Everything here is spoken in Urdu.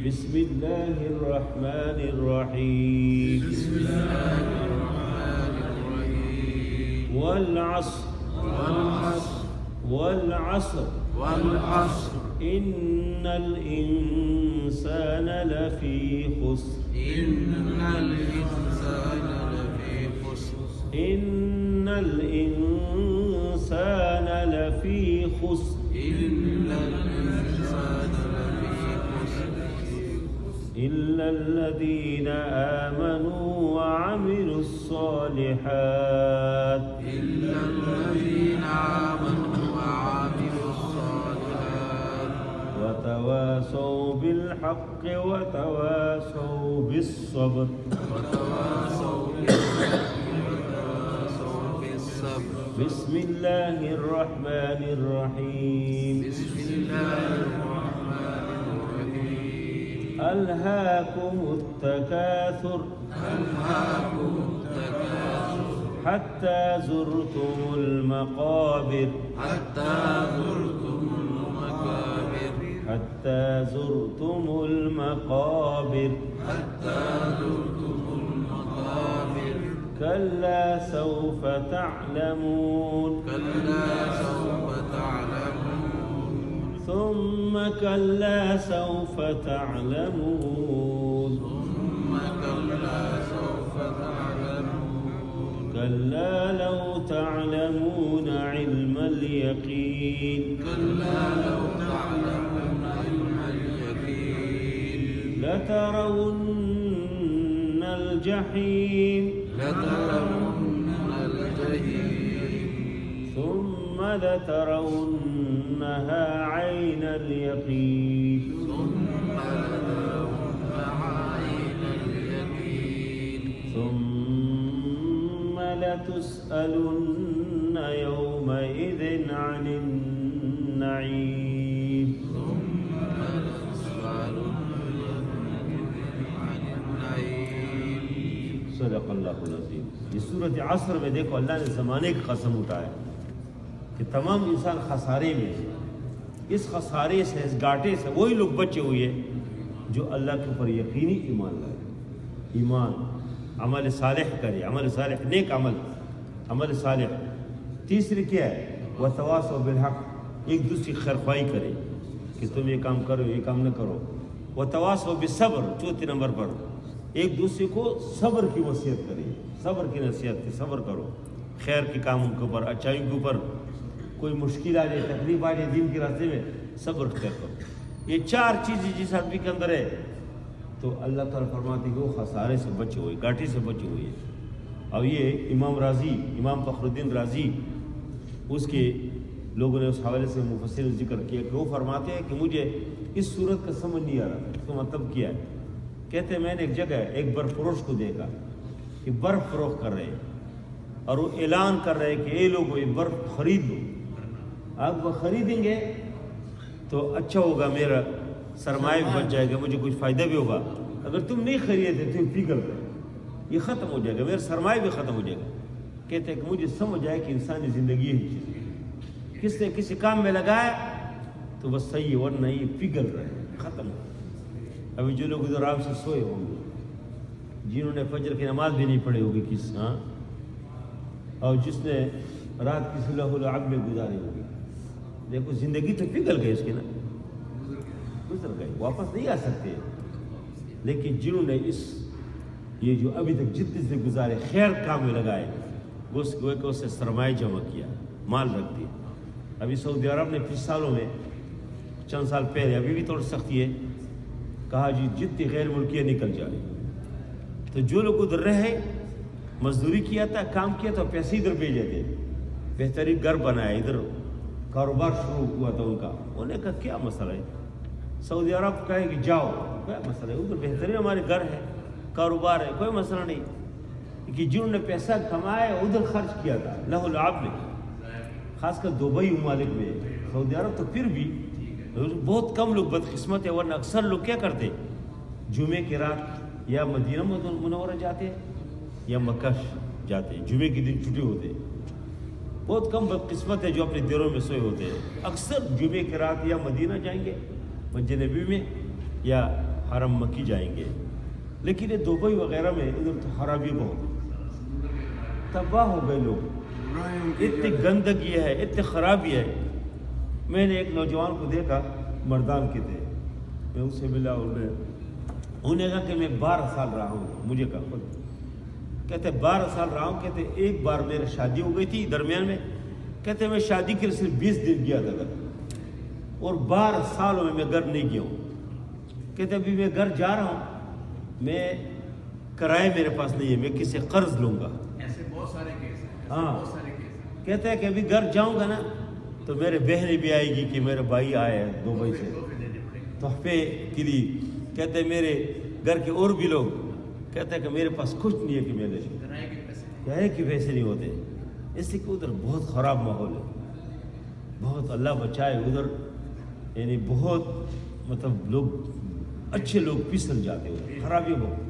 بسم اللہ الرحمن الرحیم بسم اللہ الرحمن الرحیم والعصر والعصر والعصر ان الانسان لفی خسر ان الانسان لفی خسر ان الانسان لفی خسر ان الانسان لفی خسر إلا الذين آمنوا وعملوا الصالحات إلا الذين آمنوا وعملوا الصالحات وتواصوا بالحق وتواصوا بالصبر وتواصوا بالحق وتواصوا بالصبر بسم الله الرحمن الرحيم بسم الله الرحمن الرحيم ألهاكم التكاثر ألهاكم التكاثر حتى زرتم المقابر حتى زرتم المقابر حتى زرتم المقابر حتى زرتم المقابر كلا سوف تعلمون كلا سوف تعلمون ثم كلا سوف تعلمون ثم كلا سوف تعلمون كلا لو تعلمون علم اليقين كلا لو تعلمون علم اليقين لترون الجحيم لترون الجحيم ثم لترونها عين اليقين ثم لترونها عين اليقين ثم لتسألن يومئذ عن النعيم ثم لتسألن عن النعيم صدق اللہ العظیم۔ یہ سورۃ عصر میں دیکھو اللہ نے زمانے کی قسم اٹھایا کہ تمام انسان خسارے میں ہے۔ اس خسارے سے، اس گاٹے سے وہی لوگ بچے ہوئے ہیں جو اللہ کے اوپر یقینی ایمان لائے، ایمان، عمل صالح کرے، عمل صالح، نیک عمل صالح۔ تیسری کیا ہے؟ وتواصوا بالحق، ایک دوسری خیرخواہی کرے کہ تم یہ کام کرو، یہ کام نہ کرو۔ وتواصوا بالصبر، چوتھے نمبر پر ایک دوسرے کو صبر کی وصیت کرے، صبر کی نصیحت کی، صبر کرو خیر کے کاموں کے اوپر، اچھائی کے اوپر۔ کوئی مشکل آ جائے، تکلیف آ جائے دین کے راستے میں، صبر اختیار کرو۔ یہ چار چیزیں جس آدمی کے اندر ہے تو اللہ تعالیٰ فرماتے ہیں کہ وہ خسارے سے بچے ہوئے، گاٹے سے بچے ہوئے ہیں۔ اور یہ امام فخر الدین رازی، اس کے لوگوں نے اس حوالے سے مفسر نے ذکر کیا کہ وہ فرماتے ہیں کہ مجھے اس صورت کا سمجھ نہیں آ رہا تھا، اس کا مطلب کیا ہے؟ کہتے ہیں میں نے ایک جگہ ایک برف فروش کو دیکھا کہ برف فروخت کر رہے ہیں اور وہ اعلان کر رہے ہیں کہ اے لوگو یہ برف خرید لو، آپ وہ خریدیں گے تو اچھا ہوگا، میرا سرمایہ بھی بچ جائے گا، مجھے کچھ فائدہ بھی ہوگا۔ اگر تم نہیں خریدے تم پگھل گئے، یہ ختم ہو جائے گا، میرا سرمایہ بھی ختم ہو جائے گا۔ کہتے ہیں کہ مجھے سمجھ آئے کہ انسانی زندگی یہی چیز ہے، کس نے کسی کام میں لگایا تو بس صحیح ہے، ورنہ یہ پگھل رہے ہیں، ختم ہو۔ ابھی جو لوگ ادھر آرام سے سوئے ہوں گے، جنہوں نے فجر کی نماز بھی نہیں پڑھی ہوگی اور جس نے رات کی صلح العب میں گزاری ہوگی، دیکھو زندگی تو پگھل گئی اس کی نا، گزر گئی، واپس نہیں آ سکتے۔ لیکن جنہوں نے یہ جو ابھی تک جتنے سے گزارے خیر کام میں لگائے، وہ اس سے سرمایہ جمع کیا، مال رکھ دیا۔ ابھی سعودی عرب نے کچھ سالوں میں، چند سال پہلے، ابھی بھی تھوڑی سختی ہے، کہا جی جتنی غیر ملکیہ نکل جائے، تو جو لوگ ادھر رہے، مزدوری کیا تھا، کام کیا تھا، پیسے ادھر بھیجے تھے، بہترین گھر بنایا، ادھر کاروبار شروع ہوا تھا ان کا۔ انہوں نے کہا کیا مسئلہ ہے؟ سعودی عرب کہے کہ جاؤ، کیا مسئلہ ہے؟ ادھر بہترین ہمارے گھر ہے، کاروبار ہے، کوئی مسئلہ نہیں۔ کہ جنہوں نے پیسہ کمایا ادھر خرچ کیا تھا لہ العب میں، خاص کر دبئی ممالک میں، سعودی عرب تو پھر بھی بہت کم لوگ بدقسمت ہے، ورنہ اکثر لوگ کیا کرتے، جمعے کی رات یا مدینہ منورہ جاتے یا مکہ جاتے، جمعے کے دن چھٹی ہوتے۔ بہت کم بدقسمت ہے جو اپنے دیروں میں سوئے ہوتے ہیں، اکثر جمعے کی رات یا مدینہ جائیں گے مسجد نبوی میں یا حرم مکی جائیں گے، لیکن یہ دبئی وغیرہ میں ادھر تو خرابی بہت، تباہ ہو گئے لوگ، اتنی گندگی ہے، اتنی خرابی ہے۔ میں نے ایک نوجوان کو دیکھا، مردان کے تھے، میں اس سے ملا، انہوں نے کہا کہ میں 12 سال رہا ہوں، مجھے کہا خود، کہتے 12 سال رہا ہوں، کہتے ایک بار میرے شادی ہو گئی تھی درمیان میں، کہتے میں شادی کے لیے صرف 20 دن گیا تھا گھر، اور 12 سالوں میں گھر نہیں گیا ہوں۔ کہتے ابھی میں گھر جا رہا ہوں، میں کرائے میرے پاس نہیں ہے، میں کسی سے قرض لوں گا۔ ایسے بہت سارے کیس ہیں، ہاں، بہت سارے کیس ہیں۔ کہتے ہیں کہ ابھی گھر جاؤں گا نا تو میرے بہنیں بھی آئے گی کہ میرے بھائی آئے ہیں دبئی سے تحفے کے لیے، کہتے ہیں میرے گھر کے اور بھی لوگ، کہتے ہیں کہ میرے پاس کچھ نہیں ہے کہ میں لے لوں، کرائے کے پیسے نہیں ہوتے، اس لیے کہ ادھر بہت خراب ماحول ہے، بہت اللہ بچائے ادھر، یعنی بہت مطلب لوگ اچھے لوگ پھسل جاتے ہیں، خرابی بہت۔